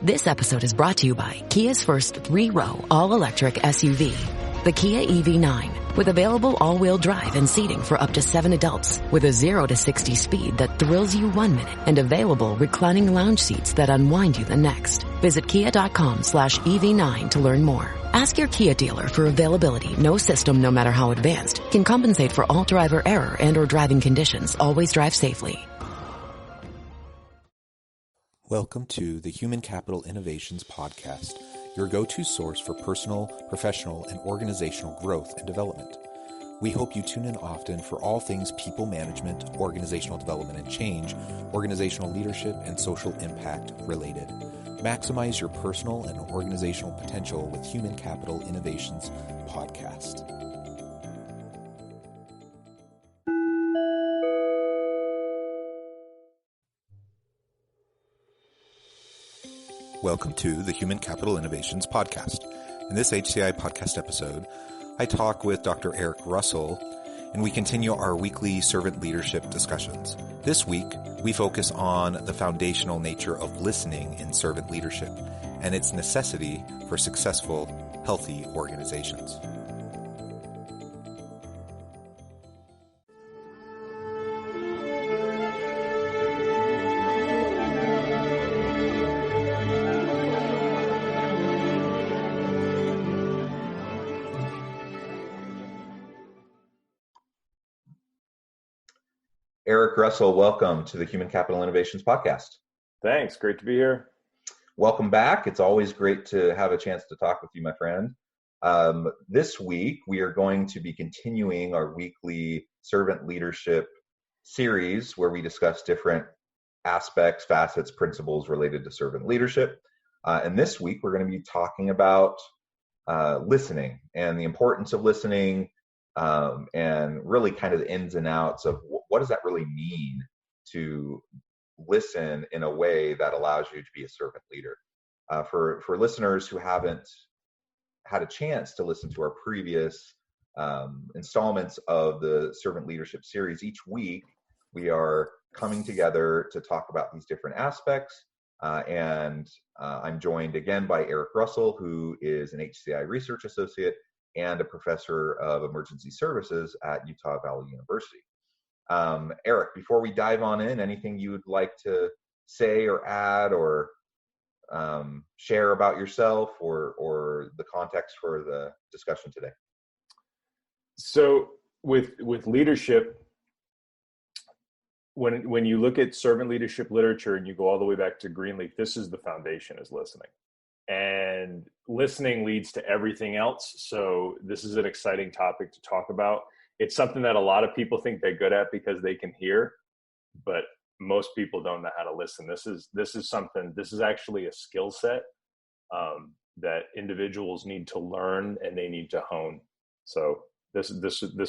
This episode is brought to you by Kia's first 3-row all-electric SUV, the Kia EV9, with available all-wheel drive and seating for up to 7 adults, with a 0 to 60 speed that thrills you 1 minute and available reclining lounge seats that unwind you the next. Visit kia.com/EV9 to learn more. Ask your Kia dealer for availability. No system, no matter how advanced, can compensate for all driver error and or driving conditions. Always drive safely. Welcome to the Human Capital Innovations Podcast, your go-to source for personal, professional, and organizational growth and development. We hope you tune in often for all things people management, organizational development and change, organizational leadership, and social impact related. Maximize your personal and organizational potential with Human Capital Innovations Podcast. Welcome to the Human Capital Innovations Podcast. In this HCI podcast episode, I talk with Dr. Eric Russell, and we continue our weekly servant leadership discussions. This week, we focus on the foundational nature of listening in servant leadership and its necessity for successful, healthy organizations. Eric Russell, welcome to the Human Capital Innovations Podcast. Thanks. Great to be here. Welcome back. It's always great to have a chance to talk with you, my friend. This week, we are going to be continuing our weekly servant leadership series where we discuss different aspects, facets, principles related to servant leadership. And this week, we're going to be talking about listening and the importance of listening, and really kind of the ins and outs of what does that really mean to listen in a way that allows you to be a servant leader. For listeners who haven't had a chance to listen to our previous installments of the servant leadership series, each week we are coming together to talk about these different aspects. And I'm joined again by Eric Russell, who is an HCI research associate and a professor of emergency services at Utah Valley University. Eric, before we dive on in, anything you would like to say or add or share about yourself or the context for the discussion today? So with leadership, when you look at servant leadership literature and you go all the way back to Greenleaf, this is the foundation, is listening. And listening leads to everything else. So this is an exciting topic to talk about. It's something that a lot of people think they're good at because they can hear, but most people don't know how to listen. This is actually a skill set that individuals need to learn and they need to hone. So this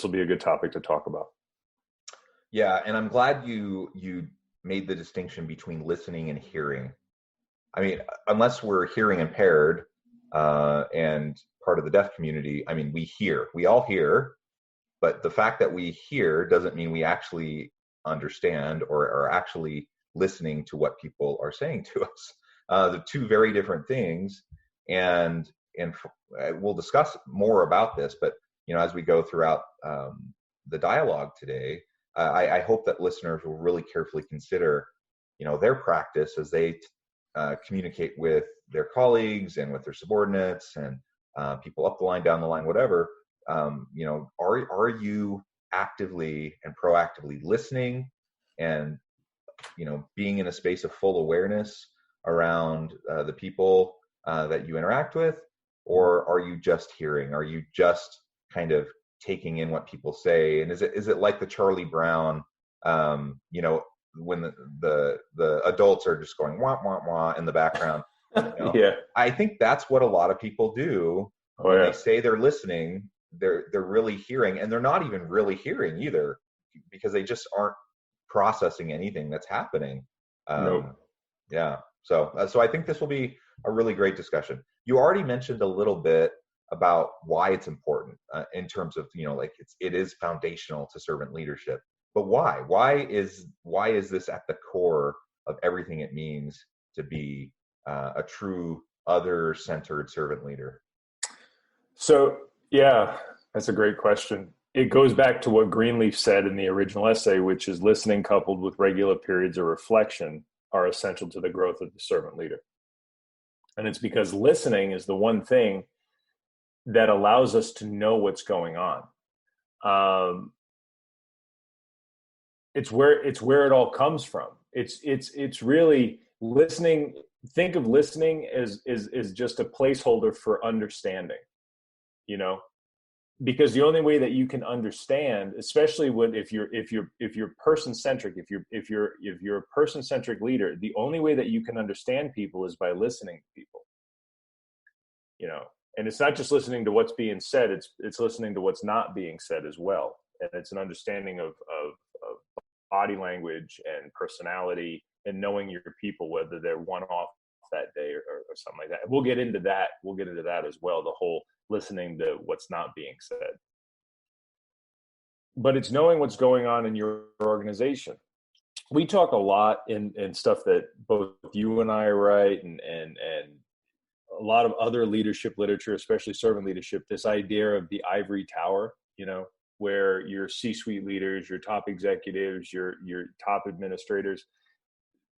will be a good topic to talk about. Yeah, and I'm glad you made the distinction between listening and hearing. I mean, unless we're hearing impaired and part of the deaf community, I mean, we all hear, but the fact that we hear doesn't mean we actually understand or are actually listening to what people are saying to us. The two very different things, and we'll discuss more about this, but as we go throughout the dialogue today, I hope that listeners will really carefully consider, their practice as they communicate with their colleagues and with their subordinates and people up the line, down the line, whatever. Are you actively and proactively listening and being in a space of full awareness around the people that you interact with, or are you just hearing? Are you just kind of taking in what people say? And is it like the Charlie Brown, when the adults are just going wah wah wah in the background? Yeah, I think that's what a lot of people do when they say they're listening. They're really hearing, and they're not even really hearing either, because they just aren't processing anything that's happening. Nope. Yeah. So I think this will be a really great discussion. You already mentioned a little bit about why it's important in terms of, it is foundational to servant leadership. But why? Why is this at the core of everything it means to be a true other-centered servant leader? So, yeah, that's a great question. It goes back to what Greenleaf said in the original essay, which is listening coupled with regular periods of reflection are essential to the growth of the servant leader. And it's because listening is the one thing that allows us to know what's going on. It's where it all comes from. It's really listening. Think of listening as just a placeholder for understanding, because the only way that you can understand, especially if you're person-centric, if you're a person-centric leader, the only way that you can understand people is by listening to people. And it's not just listening to what's being said, it's listening to what's not being said as well. And it's an understanding of body language and personality and knowing your people, whether they're one-off that day or something like that. We'll get into that as well, the whole listening to what's not being said. But it's knowing what's going on in your organization. We talk a lot in stuff that both you and I write and a lot of other leadership literature, especially servant leadership, this idea of the ivory tower, where your C-suite leaders, your top executives, your top administrators,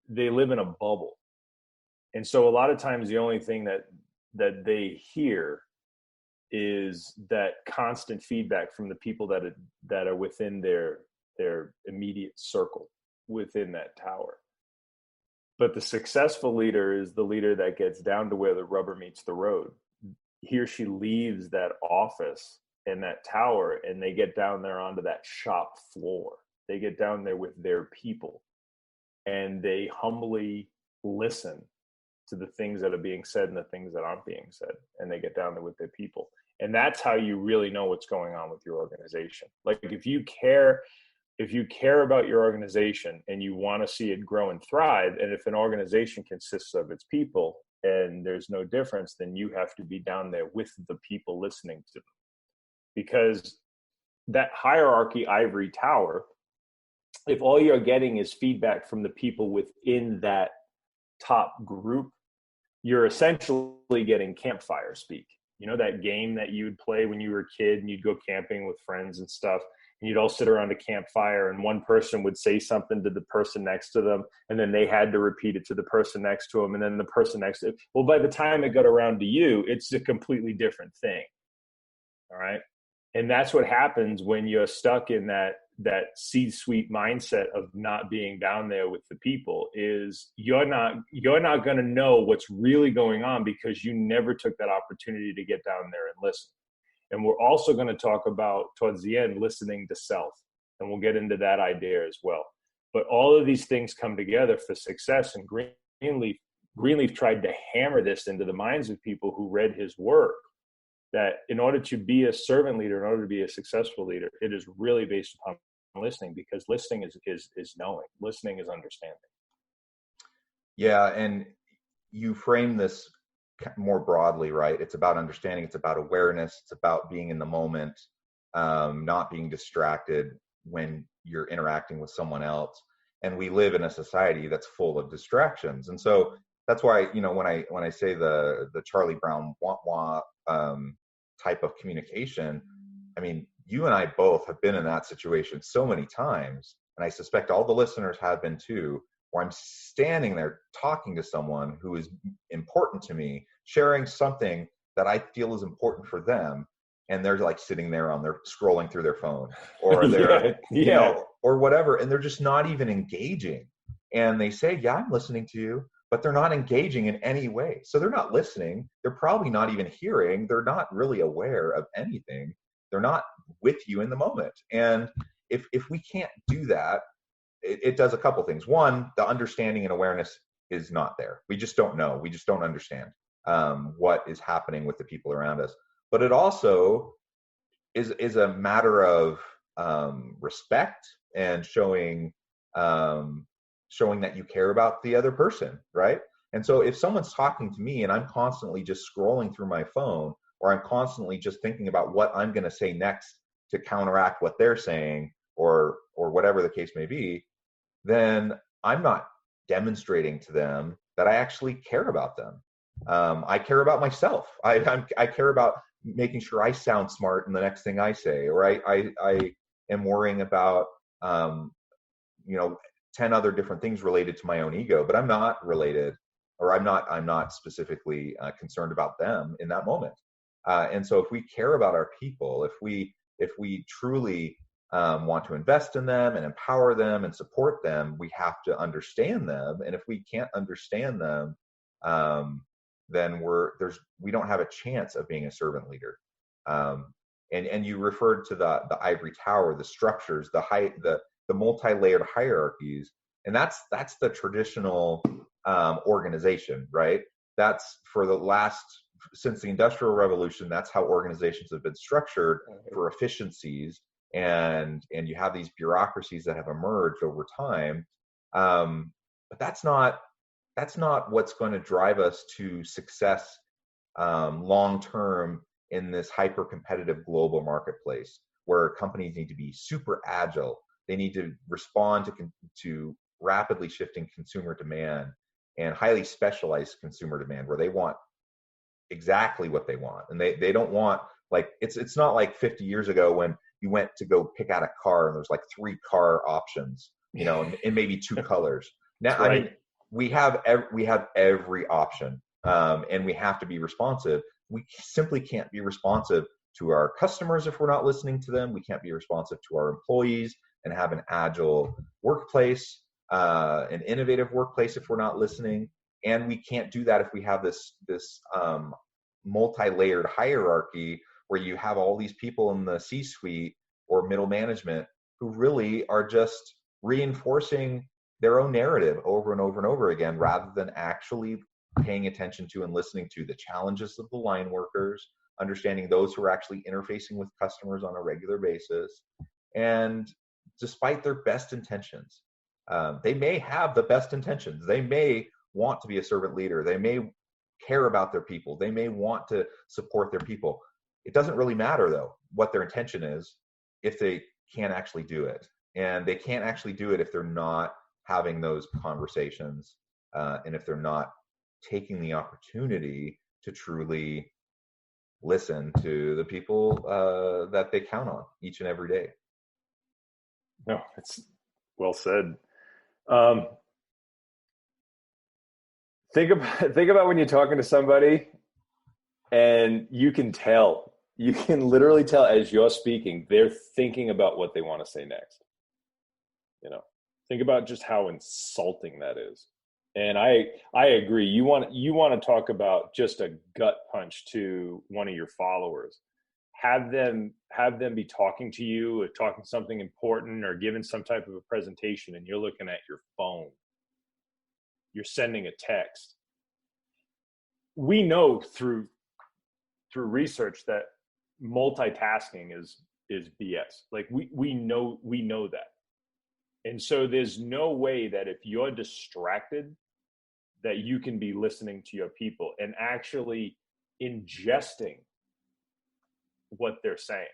they live in a bubble. And so a lot of times the only thing that they hear is that constant feedback from the people that are within their immediate circle within that tower. But the successful leader is the leader that gets down to where the rubber meets the road. He or she leaves that office and that tower, and they get down there onto that shop floor. They get down there with their people, and they humbly listen to the things that are being said and the things that aren't being said, and they get down there with their people. And that's how you really know what's going on with your organization. Like if you care about your organization and you want to see it grow and thrive, and if an organization consists of its people and there's no difference, then you have to be down there with the people listening to them. Because that hierarchy ivory tower, if all you're getting is feedback from the people within that top group, you're essentially getting campfire speak. That game that you would play when you were a kid and you'd go camping with friends and stuff, and you'd all sit around a campfire and one person would say something to the person next to them, and then they had to repeat it to the person next to them, and then the person next to them. Well, by the time it got around to you, it's a completely different thing. All right. And that's what happens when you're stuck in that C-suite mindset of not being down there with the people, is you're not going to know what's really going on because you never took that opportunity to get down there and listen. And we're also going to talk about, towards the end, listening to self. And we'll get into that idea as well. But all of these things come together for success. And Greenleaf tried to hammer this into the minds of people who read his work, that in order to be a servant leader, in order to be a successful leader, it is really based upon listening, because listening is knowing. Listening is understanding. Yeah, and you frame this more broadly, right? It's about understanding, it's about awareness, it's about being in the moment, not being distracted when you're interacting with someone else. And we live in a society that's full of distractions. And so that's why, when I say the Charlie Brown wah-wah type of communication, I mean, you and I both have been in that situation so many times, and I suspect all the listeners have been too, where I'm standing there talking to someone who is important to me, sharing something that I feel is important for them, and they're like sitting there they're scrolling through their phone, or they're, or whatever, and they're just not even engaging. And they say, yeah, I'm listening to you, but they're not engaging in any way. So they're not listening. They're probably not even hearing. They're not really aware of anything. They're not with you in the moment. And if we can't do that, it does a couple things. One, the understanding and awareness is not there. We just don't know. We just don't understand what is happening with the people around us. But it also is a matter of respect and showing that you care about the other person, right? And so if someone's talking to me and I'm constantly just scrolling through my phone, or I'm constantly just thinking about what I'm going to say next to counteract what they're saying, or whatever the case may be, then I'm not demonstrating to them that I actually care about them. I care about myself. I care about making sure I sound smart in the next thing I say, or I am worrying about, 10 other different things related to my own ego, but I'm not related, or I'm not specifically concerned about them in that moment. And so if we care about our people, if we truly want to invest in them and empower them and support them, we have to understand them. And if we can't understand them, then we don't have a chance of being a servant leader. And you referred to the ivory tower, the structures, the multi-layered hierarchies, and that's the traditional organization, right? That's since the Industrial Revolution, that's how organizations have been structured for efficiencies, and you have these bureaucracies that have emerged over time. But that's not what's going to drive us to success long term in this hyper competitive global marketplace, where companies need to be super agile. They need to respond to rapidly shifting consumer demand and highly specialized consumer demand, where they want exactly what they want. And they don't want, like, it's not like 50 years ago when you went to go pick out a car and there's like 3 car options, and maybe 2 colors. Now, right. I mean, we have every option, and we have to be responsive. We simply can't be responsive to our customers if we're not listening to them. We can't be responsive to our employees and have an agile workplace, an innovative workplace if we're not listening. And we can't do that if we have this multi-layered hierarchy where you have all these people in the C-suite or middle management who really are just reinforcing their own narrative over and over and over again, rather than actually paying attention to and listening to the challenges of the line workers, understanding those who are actually interfacing with customers on a regular basis. And despite their best intentions, they may have the best intentions. They may want to be a servant leader. They may care about their people. They may want to support their people. It doesn't really matter, though, what their intention is if they can't actually do it. And they can't actually do it if they're not having those conversations, and if they're not taking the opportunity to truly listen to the people that they count on each and every day. No, it's well said. Think about when you're talking to somebody and you can literally tell as you're speaking, they're thinking about what they want to say next. Think about just how insulting that is. And I agree. You want to talk about just a gut punch to one of your followers. Have them be talking to you, or talking something important, or giving some type of a presentation, and you're looking at your phone. You're sending a text. We know through research that multitasking is BS. Like we know that. And so there's no way that if you're distracted, that you can be listening to your people and actually ingesting what they're saying.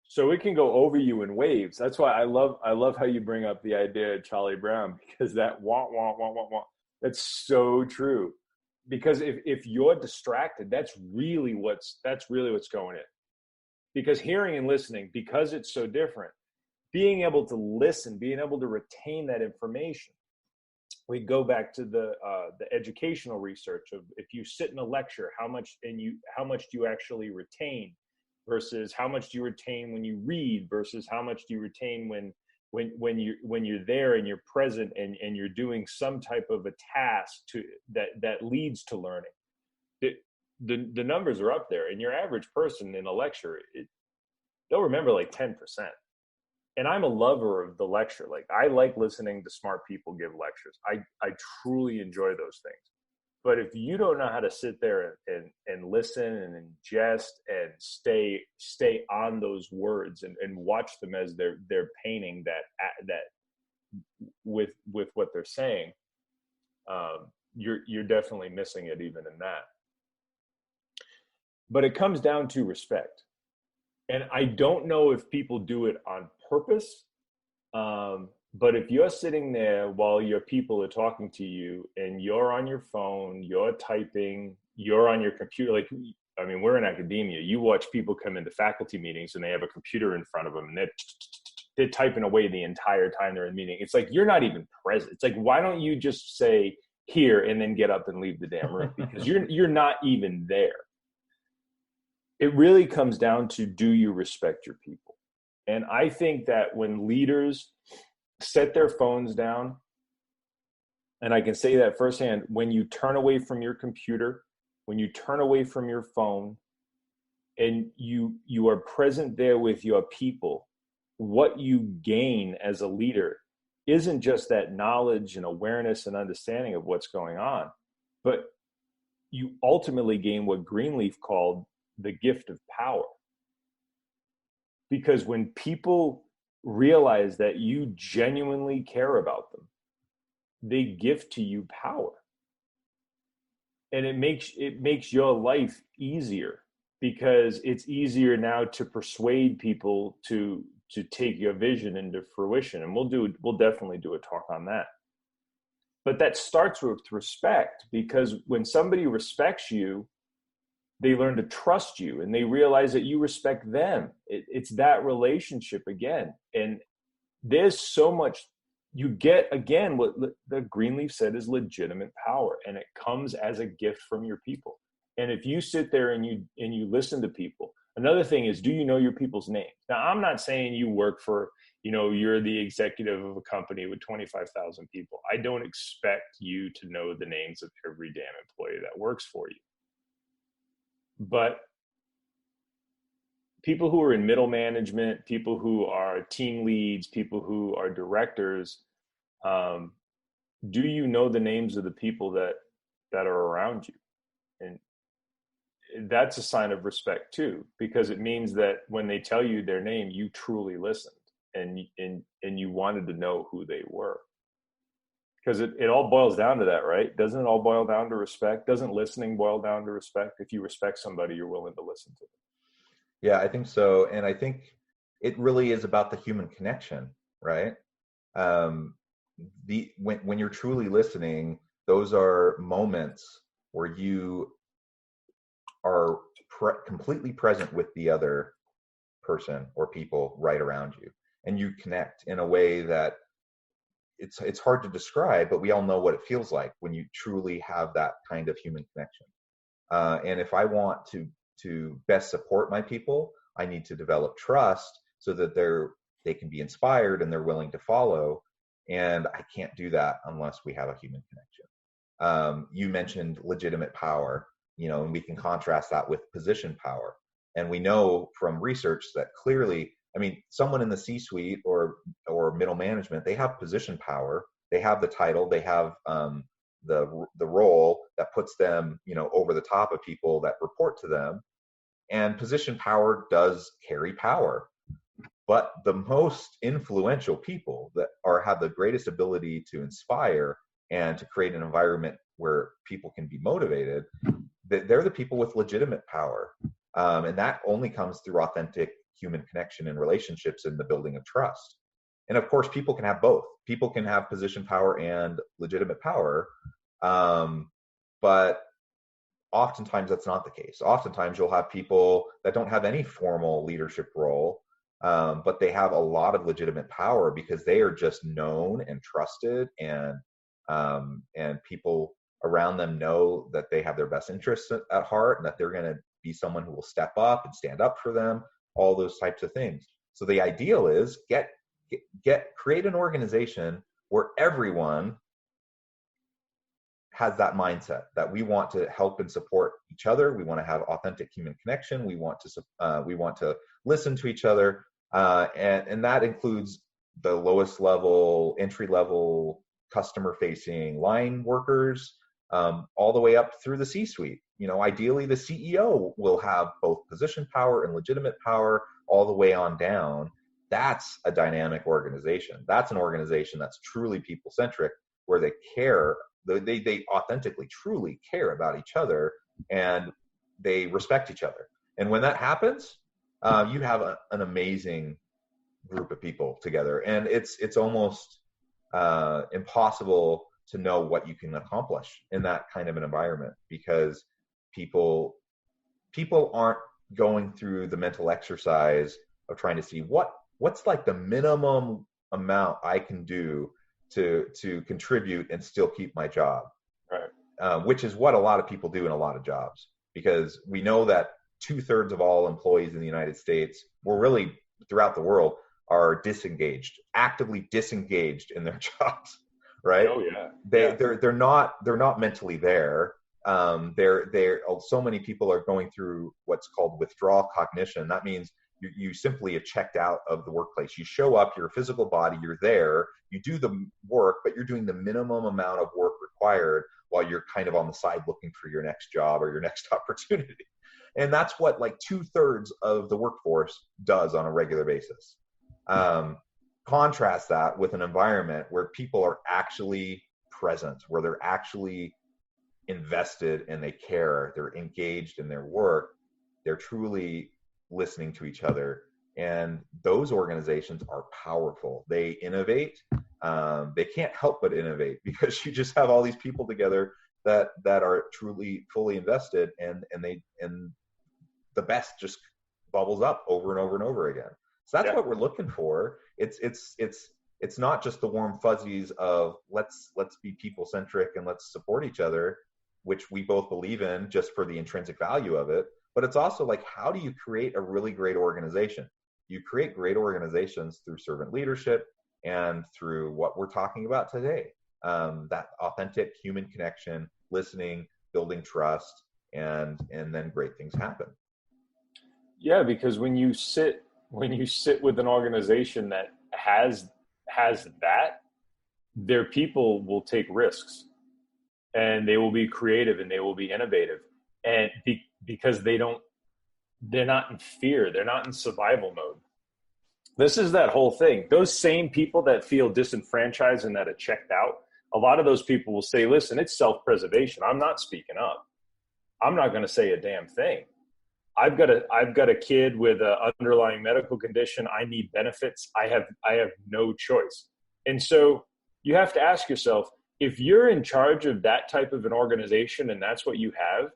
So it can go over you in waves. That's why I love how you bring up the idea of Charlie Brown, because that wah, wah, wah, wah, wah, that's so true. Because if you're distracted, that's really what's going in. Because hearing and listening, because it's so different, being able to listen, being able to retain that information. We go back to the educational research of, if you sit in a lecture, how much do you actually retain, versus how much do you retain when you read, versus how much do you retain when you're there and you're present and you're doing some type of a task that leads to learning. The numbers are up there, and your average person in a lecture, they'll remember like 10%. And I'm a lover of the lecture. Like, I like listening to smart people give lectures. I truly enjoy those things. But if you don't know how to sit there and listen and ingest and stay on those words and watch them as they're painting that with what they're saying, you're definitely missing it even in that. But it comes down to respect. And I don't know if people do it on purpose, But if you're sitting there while your people are talking to you and you're on your phone, you're typing, you're on your computer, like, I mean, we're in academia. You watch people come into faculty meetings and they have a computer in front of them and they're typing away the entire time they're in meeting. It's like, you're not even present. It's like, why don't you just say here and then get up and leave the damn room? Because you're not even there. It really comes down to, do you respect your people? And I think that when leaders set their phones down, and I can say that firsthand, when you turn away from your computer, when you turn away from your phone, and you are present there with your people, what you gain as a leader isn't just that knowledge and awareness and understanding of what's going on, but you ultimately gain what Greenleaf called the gift of power. Because when people realize that you genuinely care about them, they gift to you power. And it makes your life easier, because it's easier now to persuade people to take your vision into fruition. And we'll definitely do a talk on that. But that starts with respect, because when somebody respects you, they learn to trust you and they realize that you respect them. It's that relationship again. And there's so much you get, again, what the Greenleaf said is legitimate power, and it comes as a gift from your people. And if you sit there and you listen to people, another thing is, do you know your people's names? Now, I'm not saying you work for, you're the executive of a company with 25,000 people. I don't expect you to know the names of every damn employee that works for you. But people who are in middle management, people who are team leads, people who are directors, do you know the names of the people that are around you? And that's a sign of respect too, because it means that when they tell you their name, you truly listened and you wanted to know who they were. Because it all boils down to that, right? Doesn't it all boil down to respect? Doesn't listening boil down to respect? If you respect somebody, you're willing to listen to them. Yeah, I think so. And I think it really is about the human connection, right? When you're truly listening, those are moments where you are completely present with the other person or people right around you, and you connect in a way that it's hard to describe, but we all know what it feels like when you truly have that kind of human connection. And if I want to best support my people, I need to develop trust so that they can be inspired and they're willing to follow. And I can't do that unless we have a human connection. You mentioned legitimate power, and we can contrast that with position power. And we know from research that clearly, someone in the C-suite or middle management, they have position power, they have the title, they have the role that puts them, over the top of people that report to them. And position power does carry power. But the most influential people that have the greatest ability to inspire and to create an environment where people can be motivated, they're the people with legitimate power. And that only comes through authentic human connection and relationships and the building of trust. And of course, people can have both. People can have position power and legitimate power. But oftentimes that's not the case. Oftentimes you'll have people that don't have any formal leadership role, but they have a lot of legitimate power because they are just known and trusted, and people around them know that they have their best interests at heart and that they're going to be someone who will step up and stand up for them, all those types of things. So the ideal is create an organization where everyone has that mindset that we want to help and support each other. We want to have authentic human connection. We want to listen to each other. And that includes the lowest level, entry level, customer facing line workers, all the way up through the C-suite. Ideally the CEO will have both position power and legitimate power all the way on down. That's a dynamic organization. That's an organization that's truly people centric, where they care. They authentically, truly care about each other, and they respect each other. And when that happens, you have an amazing group of people together, and it's almost impossible to know what you can accomplish in that kind of an environment, because people aren't going through the mental exercise of trying to see what's like the minimum amount I can do to contribute and still keep my job, right? Which is what a lot of people do in a lot of jobs, because we know that 2/3 of all employees in the United States, or really throughout the world, are actively disengaged in their jobs, right? Oh yeah. They're not mentally there. So many people are going through what's called withdrawal cognition. That means you simply have checked out of the workplace. You show up, you're a physical body, you're there, you do the work, but you're doing the minimum amount of work required while you're kind of on the side looking for your next job or your next opportunity. And that's what like 2/3 of the workforce does on a regular basis. Contrast that with an environment where people are actually present, where they're actually invested and they care, they're engaged in their work, they're truly listening to each other. And those organizations are powerful. They innovate. They can't help but innovate, because you just have all these people together that are truly fully invested, and the best just bubbles up over and over and over again. So that's what we're looking for. It's not just the warm fuzzies of let's be people centric and let's support each other, which we both believe in just for the intrinsic value of it. But it's also like, how do you create a really great organization? You create great organizations through servant leadership and through what we're talking about today. That authentic human connection, listening, building trust, and then great things happen. Yeah, because when you sit with an organization that has that, their people will take risks, and they will be creative, and they will be innovative, and because they're not in fear, they're not in survival mode. This is that whole thing. Those same people that feel disenfranchised and that are checked out, a lot of those people will say, listen, it's self-preservation. I'm not speaking up. I'm not going to say a damn thing. I've got a kid with an underlying medical condition. I need benefits. I have no choice. And so you have to ask yourself, if you're in charge of that type of an organization and that's what you have,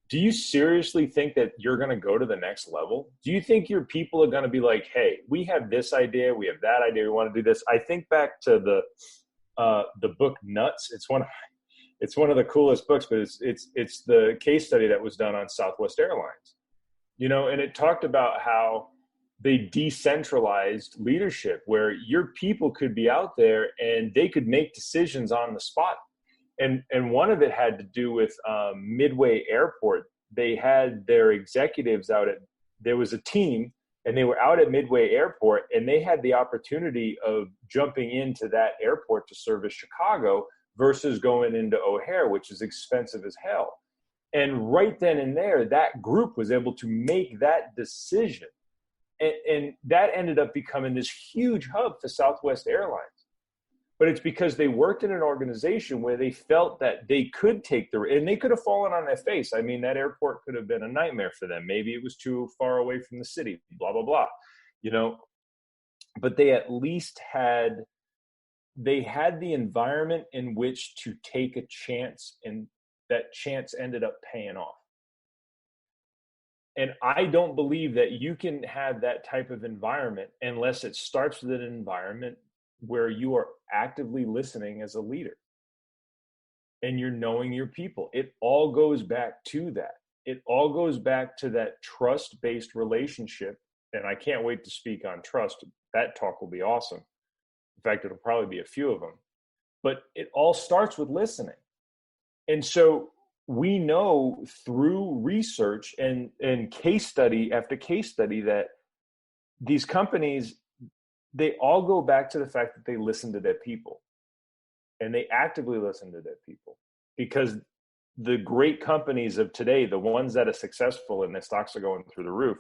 do you seriously think that you're going to go to the next level? Do you think your people are going to be like, hey, we have this idea, we have that idea, we want to do this? I think back to the book Nuts. It's one of the coolest books, but it's the case study that was done on Southwest Airlines. And it talked about how they decentralized leadership, where your people could be out there and they could make decisions on the spot. And one of it had to do with Midway Airport. They had their executives there was a team, and they were out at Midway Airport, and they had the opportunity of jumping into that airport to service Chicago versus going into O'Hare, which is expensive as hell. And right then and there, that group was able to make that decision. And that ended up becoming this huge hub for Southwest Airlines. But it's because they worked in an organization where they felt that they could take and they could have fallen on their face. I mean, that airport could have been a nightmare for them. Maybe it was too far away from the city, blah, blah, blah, but they at least had the environment in which to take a chance, and that chance ended up paying off. And I don't believe that you can have that type of environment unless it starts with an environment where you are actively listening as a leader and you're knowing your people. It all goes back to that. It all goes back to that trust-based relationship. And I can't wait to speak on trust. That talk will be awesome. In fact, it'll probably be a few of them. But it all starts with listening. And so we know through research and case study after case study that these companies, they all go back to the fact that they listen to their people, and they actively listen to their people, because the great companies of today, the ones that are successful and their stocks are going through the roof,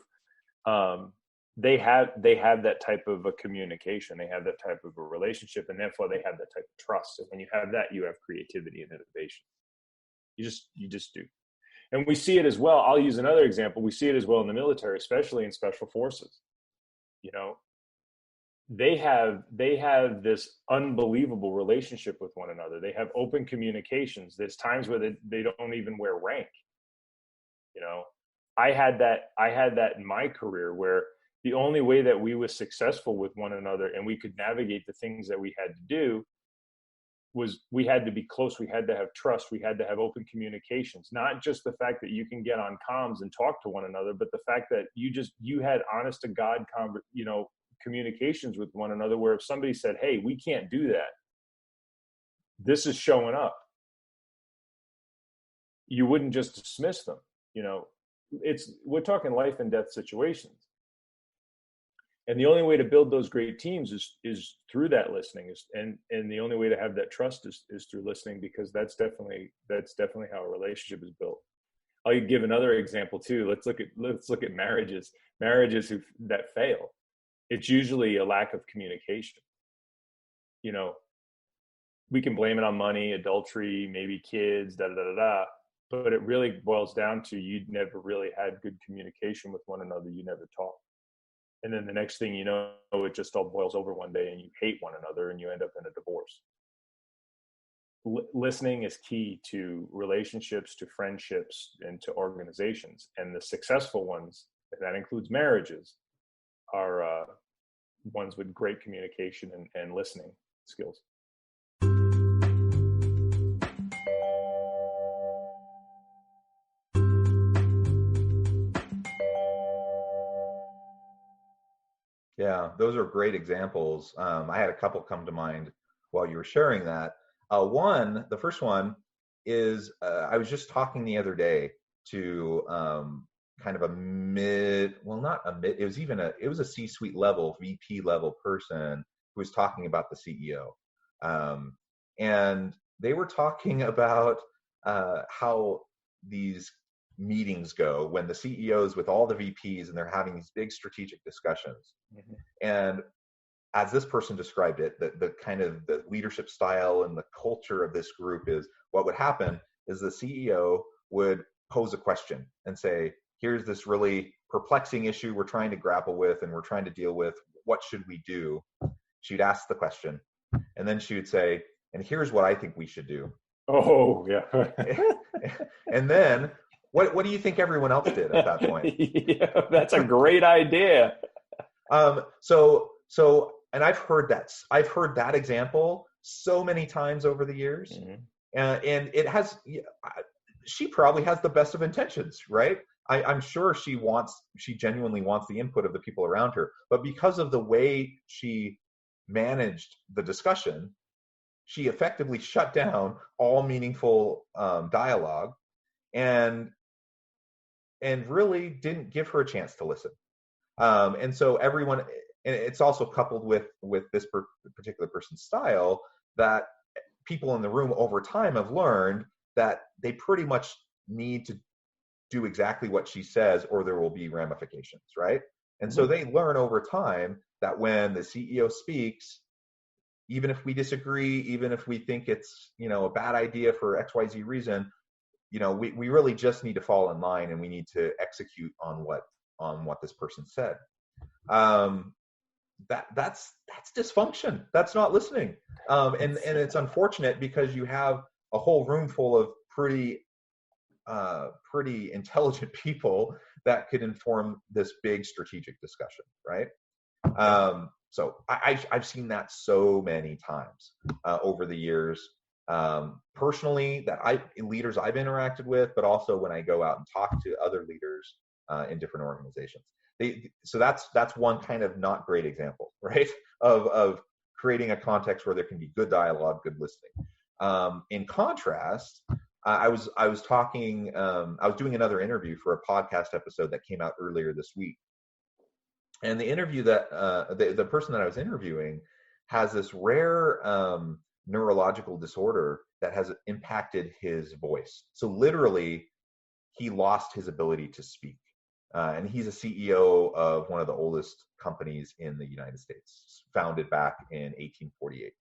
they have that type of a communication, they have that type of a relationship, and therefore they have that type of trust. And when you have that, you have creativity and innovation. You just do. And we see it as well. I'll use another example. We see it as well in the military, especially in special forces. they have this unbelievable relationship with one another. They have open communications. There's times where they don't even wear rank. You know, I had that in my career, where the only way that we were successful with one another and we could navigate the things that we had to do was we had to be close. We had to have trust. We had to have open communications, not just the fact that you can get on comms and talk to one another, but the fact that you had honest to God, communications with one another, where if somebody said, hey, we can't do that, this is showing up, you wouldn't just dismiss them. We're talking life and death situations. And the only way to build those great teams is through that listening, and the only way to have that trust is through listening, because that's definitely how a relationship is built. I'll give another example too. Let's look at marriages that fail. It's usually a lack of communication. We can blame it on money, adultery, maybe kids, but it really boils down to you never really had good communication with one another. You never talked. And then the next thing you know, it just all boils over one day and you hate one another and you end up in a divorce. Listening is key to relationships, to friendships, and to organizations. And the successful ones, that includes marriages, are ones with great communication and listening skills. Yeah, those are great examples. I had a couple come to mind while you were sharing that. The first one is I was just talking the other day to kind of it was a C-suite level, VP level person who was talking about the CEO. And they were talking about how these meetings go when the CEOs with all the VPs and they're having these big strategic discussions. Mm-hmm. And as this person described it, the kind of the leadership style and the culture of this group is, what would happen is the CEO would pose a question and say, here's this really perplexing issue we're trying to grapple with and we're trying to deal with. What should we do? She'd ask the question, and then she would say, and here's what I think we should do. Oh, yeah. And then what do you think everyone else did at that point? Yeah, that's a great idea. And I've heard that example so many times over the years. Mm-hmm. And she probably has the best of intentions, right? I'm sure she genuinely wants the input of the people around her, but because of the way she managed the discussion, she effectively shut down all meaningful dialogue and really didn't give her a chance to listen. And so everyone, and it's also coupled with this particular person's style, that people in the room over time have learned that they pretty much need to do exactly what she says or there will be ramifications, right? And so they learn over time that when the CEO speaks, even if we disagree, even if we think it's, a bad idea for XYZ reason, we really just need to fall in line and we need to execute on what this person said. That's dysfunction. That's not listening. And it's unfortunate because you have a whole room full of pretty intelligent people that could inform this big strategic discussion, right? So I've seen that so many times over the years, personally, leaders I've interacted with, but also when I go out and talk to other leaders in different organizations. So that's one kind of not great example, right? Of creating a context where there can be good dialogue, good listening. In contrast, I was doing another interview for a podcast episode that came out earlier this week. And the interview that the person that I was interviewing has this rare neurological disorder that has impacted his voice. So literally, he lost his ability to speak. And he's a CEO of one of the oldest companies in the United States, founded back in 1848.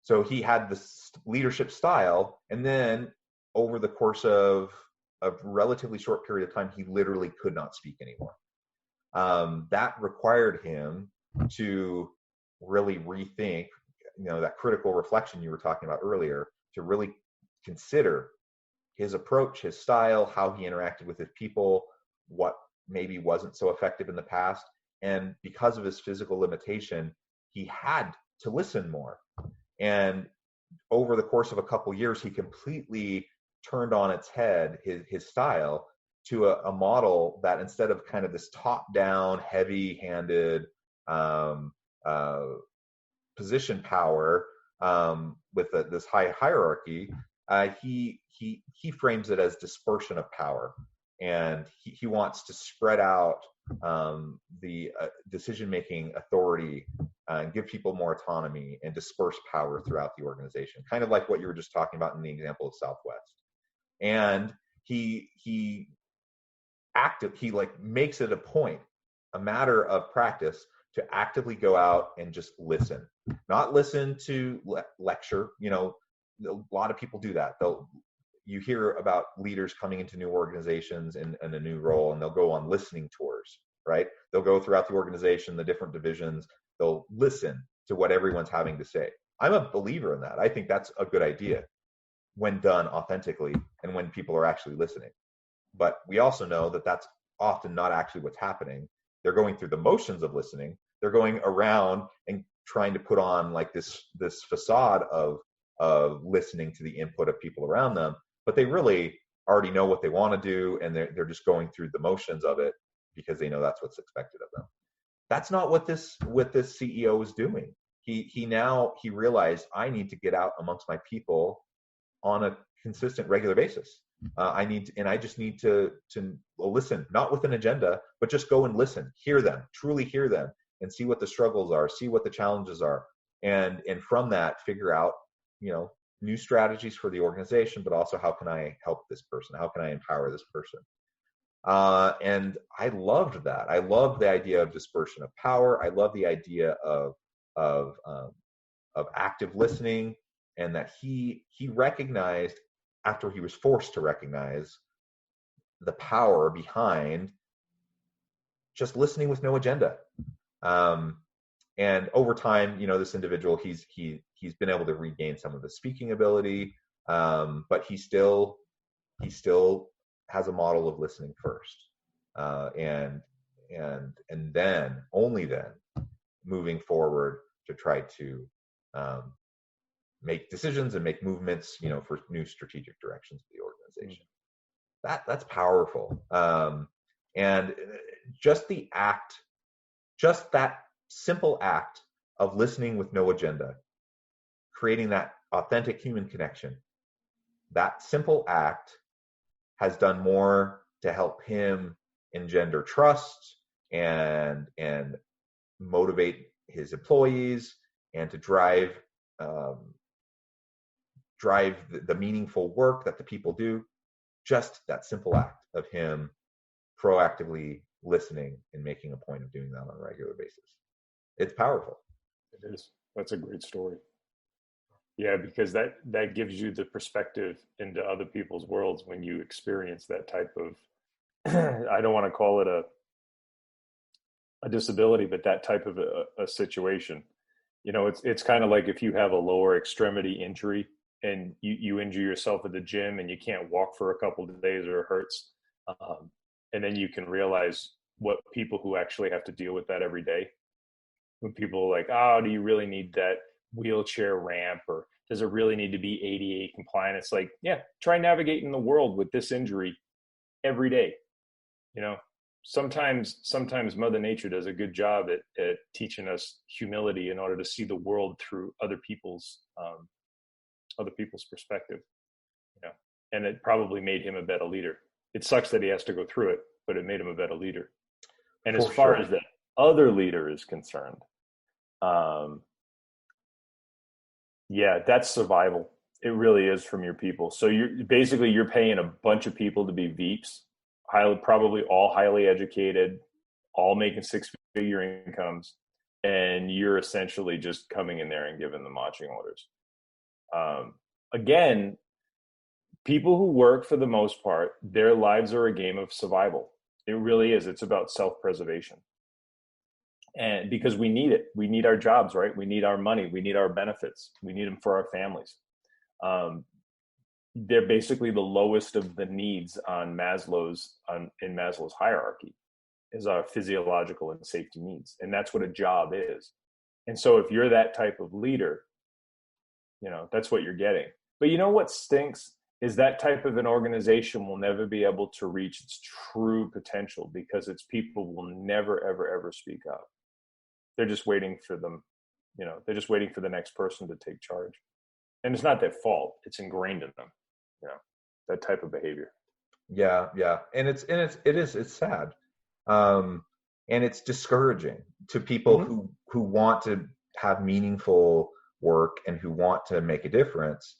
So he had this leadership style, and then over the course of a relatively short period of time, he literally could not speak anymore. That required him to really rethink, that critical reflection you were talking about earlier, to really consider his approach, his style, how he interacted with his people, what maybe wasn't so effective in the past. And because of his physical limitation, he had to listen more. And over the course of a couple years, he completely turned on its head his style to a model that, instead of kind of this top-down, heavy-handed position power with this high hierarchy, he frames it as dispersion of power, and he wants to spread out the decision-making authority and give people more autonomy and disperse power throughout the organization, kind of like what you were just talking about in the example of Southwest. And he makes it a matter of practice to actively go out and just listen, not listen to lecture. A lot of people do that. You hear about leaders coming into new organizations in a new role, and they'll go on listening tours, right? They'll go throughout the organization, the different divisions. They'll listen to what everyone's having to say. I'm a believer in that. I think that's a good idea when done authentically and when people are actually listening. But we also know that that's often not actually what's happening. They're going through the motions of listening. They're going around and trying to put on like this facade of listening to the input of people around them, but they really already know what they want to do, and they're just going through the motions of it because they know that's what's expected of them. That's not what this CEO is doing. He realized, I need to get out amongst my people on a consistent, regular basis. I just need to listen, not with an agenda, but just go and listen, hear them, truly hear them, and see what the struggles are, see what the challenges are, and from that figure out, new strategies for the organization, but also how can I help this person? How can I empower this person? And I loved that. I loved the idea of dispersion of power. I love the idea of active listening, and that he recognized, after he was forced to recognize, the power behind just listening with no agenda. And over time, this individual, he's been able to regain some of his speaking ability, but he still has a model of listening first, and then only then moving forward to try to make decisions and make movements, for new strategic directions of the organization. That's powerful, and just that simple act of listening with no agenda, creating that authentic human connection, that simple act has done more to help him engender trust and motivate his employees, and to drive the meaningful work that the people do. Just that simple act of him proactively listening and making a point of doing that on a regular basis. It's powerful. It is. That's a great story. Yeah, because that gives you the perspective into other people's worlds when you experience that type of, I don't want to call it a disability, but that type of a situation. It's kind of like if you have a lower extremity injury and you injure yourself at the gym and you can't walk for a couple of days, or it hurts. And then you can realize what people who actually have to deal with that every day. When people are like, oh, do you really need that wheelchair ramp, or does it really need to be ADA compliant? It's like, yeah, try navigating the world with this injury every day. Sometimes Mother Nature does a good job at teaching us humility in order to see the world through other people's perspective. And it probably made him a better leader. It sucks that he has to go through it, but it made him a better leader. And as far as the other leader is concerned, that's survival. It really is, from your people. So you're paying a bunch of people to be VEEPs, probably all highly educated, all making six-figure incomes, and you're essentially just coming in there and giving them marching orders. Again, people who work, for the most part, their lives are a game of survival. It really is. It's about self-preservation. And because we need it, we need our jobs, right? We need our money, we need our benefits, we need them for our families. They're basically the lowest of the needs in Maslow's hierarchy, is our physiological and safety needs. And that's what a job is. And so if you're that type of leader, that's what you're getting. But you know what stinks is that type of an organization will never be able to reach its true potential because its people will never, ever, ever speak up. They're just waiting for them, they're just waiting for the next person to take charge. And it's not their fault. It's ingrained in them, that type of behavior. Yeah. And it's sad. And it's discouraging to people who want to have meaningful work and who want to make a difference.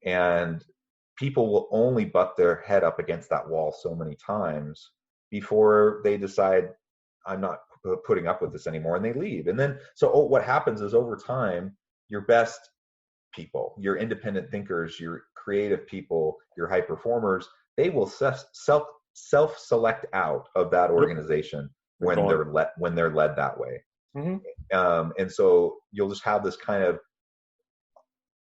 And people will only butt their head up against that wall so many times before they decide, I'm not putting up with this anymore, and they leave. And then, what happens is over time, your best people, your independent thinkers, your creative people, your high performers, they will self-select out of that organization when they're led that way. And so you'll just have this kind of,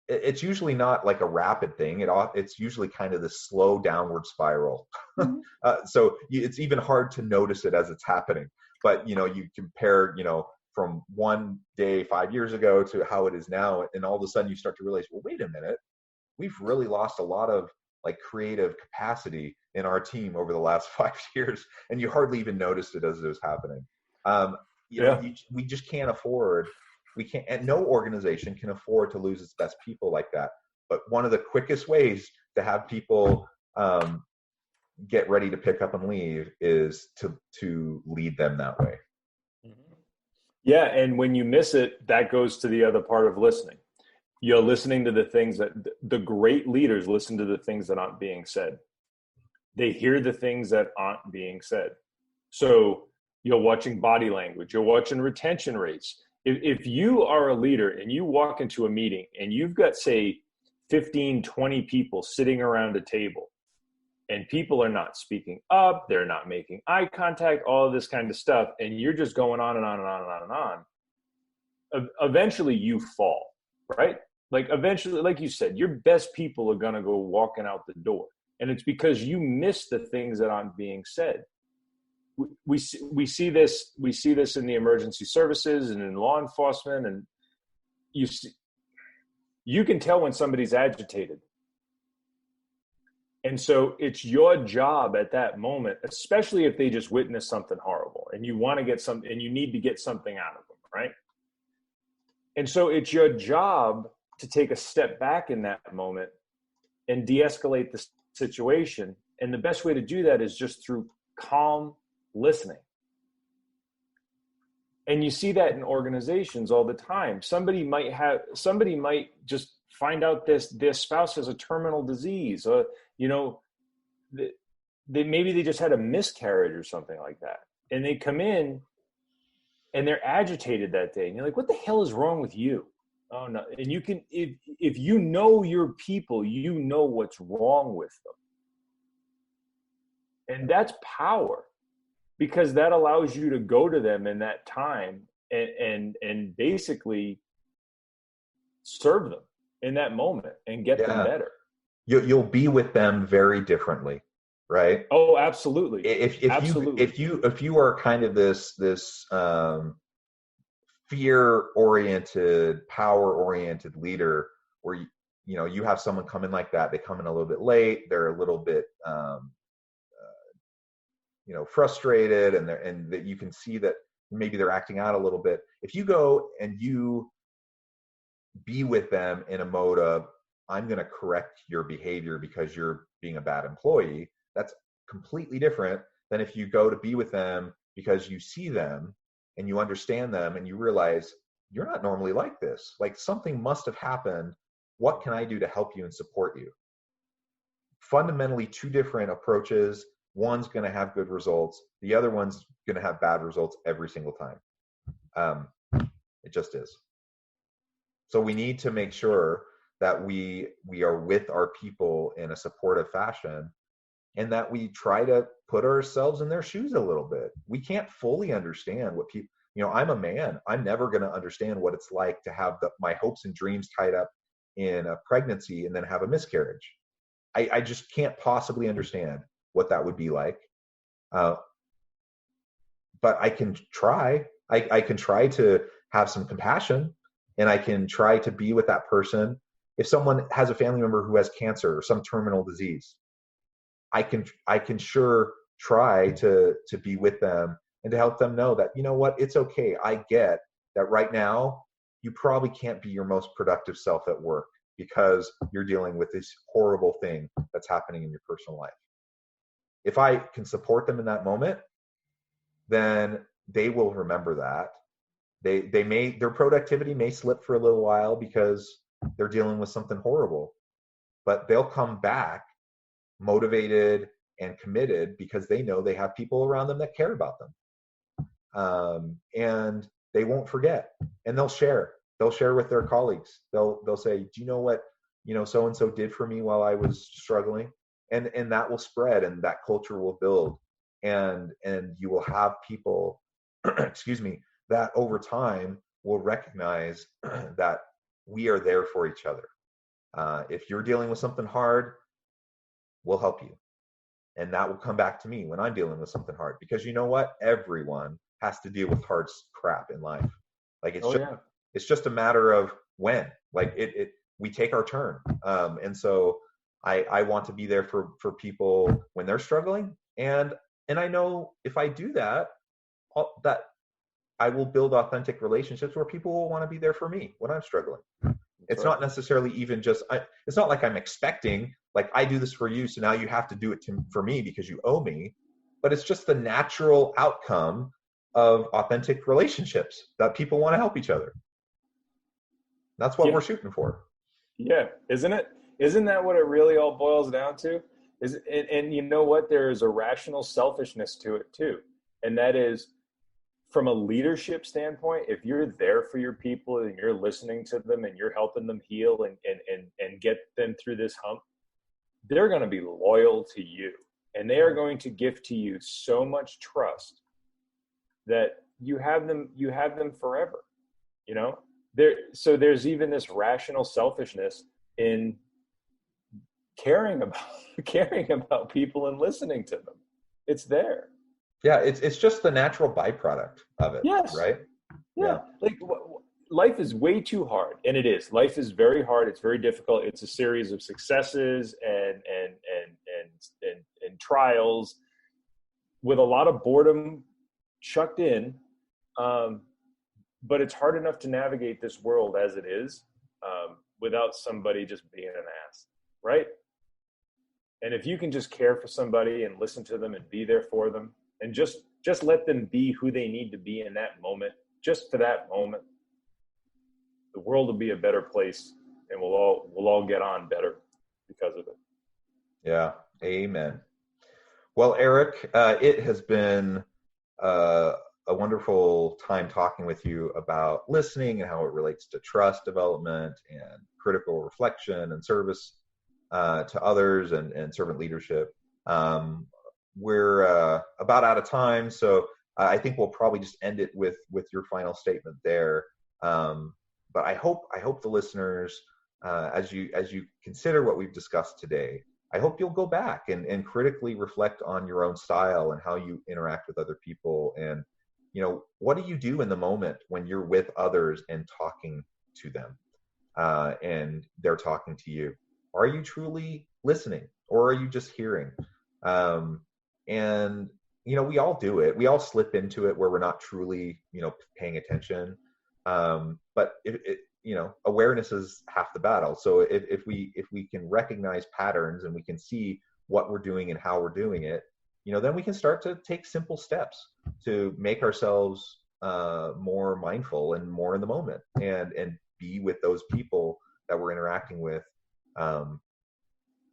it's usually not like a rapid thing. It's usually kind of this slow downward spiral. So it's even hard to notice it as it's happening. But, you compare, from one day 5 years ago to how it is now. And all of a sudden you start to realize, well, wait a minute, we've really lost a lot of like creative capacity in our team over the last 5 years. And you hardly even noticed it as it was happening. We just can't afford, and no organization can afford to lose its best people like that. But one of the quickest ways to have people get ready to pick up and leave is to lead them that way. Yeah. And when you miss it, that goes to the other part of listening. You're listening to the things that the great leaders listen to, the things that aren't being said. They hear the things that aren't being said. So you're watching body language, you're watching retention rates. If you are a leader and you walk into a meeting and you've got, say, 15, 20 people sitting around a table, and people are not speaking up, they're not making eye contact, all of this kind of stuff, and you're just going on and on and on and on and on, eventually you fall, right? Like eventually, like you said, your best people are going to go walking out the door. And it's because you miss the things that aren't being said. We see this in the emergency services and in law enforcement, and you can tell when somebody's agitated. And so it's your job at that moment, especially if they just witnessed something horrible and you want to get something and you need to get something out of them, right? And so it's your job to take a step back in that moment and de-escalate the situation. And the best way to do that is just through calm listening. And you see that in organizations all the time. Somebody might just find out their spouse has a terminal disease, or maybe they just had a miscarriage or something like that, and they come in and they're agitated that day, and you're like, what the hell is wrong with you? Oh no. And you can, if you know your people, you know what's wrong with them. And that's power, because that allows you to go to them in that time and basically serve them in that moment and get them better. You'll be with them very differently, right? Oh, absolutely. If you are kind of this fear-oriented, power-oriented leader, where you have someone come in like that, they come in a little bit late, they're a little bit frustrated, and that you can see that maybe they're acting out a little bit. If you go and you be with them in a mode of, I'm going to correct your behavior because you're being a bad employee, that's completely different than if you go to be with them because you see them and you understand them and you realize you're not normally like this. Like, something must have happened. What can I do to help you and support you? Fundamentally, two different approaches. One's going to have good results. The other one's going to have bad results every single time. It just is. So we need to make sure that we are with our people in a supportive fashion, and that we try to put ourselves in their shoes a little bit. We can't fully understand what people, I'm a man. I'm never going to understand what it's like to have my hopes and dreams tied up in a pregnancy and then have a miscarriage. I just can't possibly understand what that would be like. But I can try. I can try to have some compassion, and I can try to be with that person. If someone has a family member who has cancer or some terminal disease, I can sure try to be with them and to help them know that, you know what, it's okay. I get that right now you probably can't be your most productive self at work because you're dealing with this horrible thing that's happening in your personal life. If I can support them in that moment, then they will remember that. Their productivity may slip for a little while because they're dealing with something horrible, but they'll come back motivated and committed because they know they have people around them that care about them. And they won't forget, and they'll share with their colleagues. They'll say, do you know what, so-and-so did for me while I was struggling? And that will spread, and that culture will build, and you will have people, excuse me, that over time will recognize that we are there for each other. If you're dealing with something hard, we'll help you. And that will come back to me when I'm dealing with something hard, because you know what? Everyone has to deal with hard crap in life. Like it's just a matter of when, like we take our turn. And so I want to be there for people when they're struggling. And I know if I do that I will build authentic relationships where people will want to be there for me when I'm struggling. It's not necessarily even just, it's not like I'm expecting, like, I do this for you, so now you have to do it for me because you owe me. But it's just the natural outcome of authentic relationships that people want to help each other. That's what we're shooting for. Yeah, isn't it? Isn't that what it really all boils down to? And you know what? There is a rational selfishness to it too. And that is, from a leadership standpoint, if you're there for your people and you're listening to them and you're helping them heal and get them through this hump, they're going to be loyal to you, and they are going to give to you so much trust that you have them forever. So there's even this rational selfishness in caring about people and listening to them. It's there. Yeah, it's just the natural byproduct of it. Yes. Right? Yeah. Like, life is way too hard, and it is. Life is very hard. It's very difficult. It's a series of successes and trials with a lot of boredom chucked in. But it's hard enough to navigate this world as it is without somebody just being an ass, right? And if you can just care for somebody and listen to them and be there for them, and just let them be who they need to be in that moment, just for that moment, the world will be a better place, and we'll all get on better because of it. Yeah. Amen. Well, Eric, it has been a wonderful time talking with you about listening and how it relates to trust development and critical reflection and service to others and servant leadership. We're about out of time, so I think we'll probably just end it with your final statement there. But I hope the listeners, as you consider what we've discussed today, I hope you'll go back and critically reflect on your own style and how you interact with other people. And, what do you do in the moment when you're with others and talking to them and they're talking to you? Are you truly listening, or are you just hearing? And, we all do it. We all slip into it where we're not truly, paying attention. But awareness is half the battle. So if we can recognize patterns and we can see what we're doing and how we're doing it, then we can start to take simple steps to make ourselves more mindful and more in the moment, and be with those people that we're interacting with,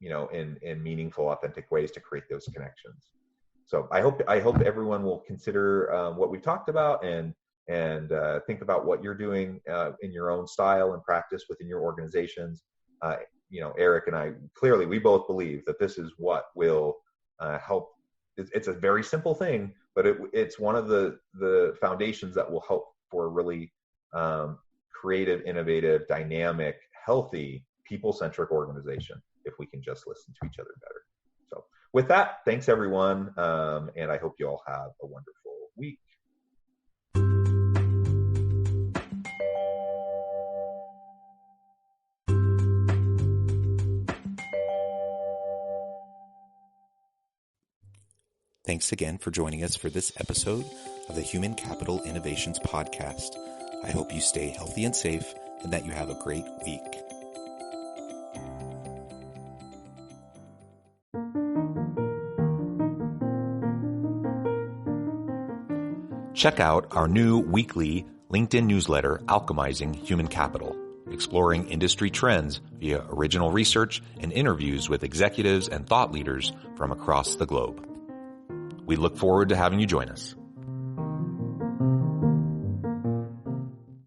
in meaningful, authentic ways to create those connections. So I hope everyone will consider what we've talked about and think about what you're doing in your own style and practice within your organizations. Eric and I, clearly, we both believe that this is what will help. It's a very simple thing, but it's one of the foundations that will help for a really creative, innovative, dynamic, healthy, people-centric organization if we can just listen to each other better. So with that, thanks everyone, and I hope you all have a wonderful week. Thanks again for joining us for this episode of the Human Capital Innovations Podcast. I hope you stay healthy and safe and that you have a great week. Check out our new weekly LinkedIn newsletter, Alchemizing Human Capital, exploring industry trends via original research and interviews with executives and thought leaders from across the globe. We look forward to having you join us.